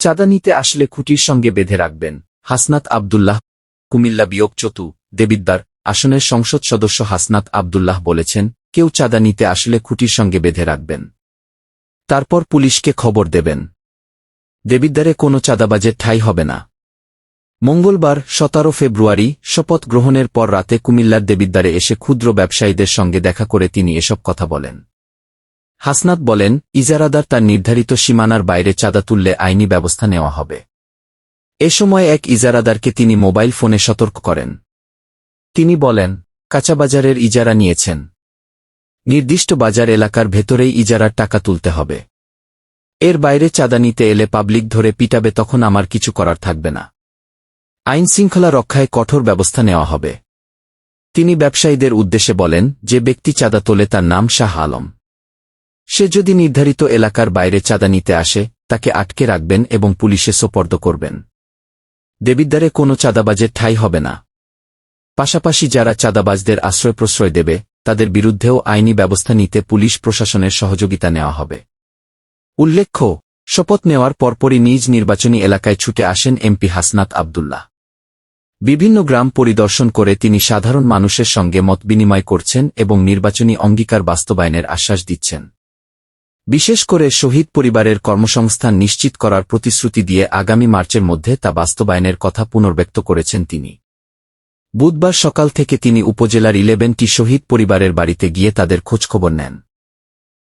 চাঁদা নিতে আসলে খুঁটির সঙ্গে বেঁধে রাখবেন। হাসনাত আব্দুল্লাহ, কুমিল্লা বিয়োগ চতু দেবিদ্বার আসনের সংসদ সদস্য হাসনাত আব্দুল্লাহ বলেছেন, কেউ চাঁদা নিতে আসলে খুঁটির সঙ্গে বেঁধে রাখবেন, তারপর পুলিশকে খবর দেবেন। দেবিদ্বারে কোনো চাঁদাবাজের ঠাঁই হবে না। মঙ্গলবার 17 ফেব্রুয়ারি শপথ গ্রহণের পর রাতে কুমিল্লার দেবিদ্বারে এসে ক্ষুদ্র ব্যবসায়ীদের সঙ্গে দেখা করে তিনি এসব কথা বলেন। হাসনাত বলেন, ইজারাদার তার নির্ধারিত সীমানার বাইরে চাঁদা তুললে আইনি ব্যবস্থা নেওয়া হবে। এ সময় এক ইজারাদারকে তিনি মোবাইল ফোনে সতর্ক করেন। তিনি বলেন, কাঁচাবাজারের ইজারা নিয়েছেন, নির্দিষ্ট বাজার এলাকার ভেতরেই ইজারার টাকা তুলতে হবে। এর বাইরে চাঁদা নিতে এলে পাবলিক ধরে পিটাবে, তখন আমার কিছু করার থাকবে না। আইনশৃঙ্খলা রক্ষায় কঠোর ব্যবস্থা নেওয়া হবে। তিনি ব্যবসায়ীদের উদ্দেশ্যে বলেন, যে ব্যক্তি চাঁদা তোলে তার নাম শাহ আলম। সে যদি নির্ধারিত এলাকার বাইরে চাঁদা নিতে আসে, তাকে আটকে রাখবেন এবং পুলিশে সোপর্দ করবেন। দেবিদ্বারে কোনো চাঁদাবাজের ঠাঁই হবে না। পাশাপাশি যারা চাঁদাবাজদের আশ্রয় প্রশ্রয় দেবে, তাদের বিরুদ্ধেও আইনি ব্যবস্থা নিতে পুলিশ প্রশাসনের সহযোগিতা নেওয়া হবে। উল্লেখ্য, শপথ নেওয়ার পরপরই নিজ নির্বাচনী এলাকায় ছুটে আসেন এমপি হাসনাত আব্দুল্লাহ। বিভিন্ন গ্রাম পরিদর্শন করে তিনি সাধারণ মানুষের সঙ্গে মত বিনিময় করছেন এবং নির্বাচনী অঙ্গীকার বাস্তবায়নের আশ্বাস দিচ্ছেন। বিশেষ করে শহীদ পরিবারের কর্মসংস্থান নিশ্চিত করার প্রতিশ্রুতি দিয়ে আগামী মার্চের মধ্যে তা বাস্তবায়নের কথা পুনর্ব্যক্ত করেছেন তিনি। বুধবার সকাল থেকে তিনি উপজেলার 11টি শহীদ পরিবারের বাড়িতে গিয়ে তাদের খোঁজখবর নেন।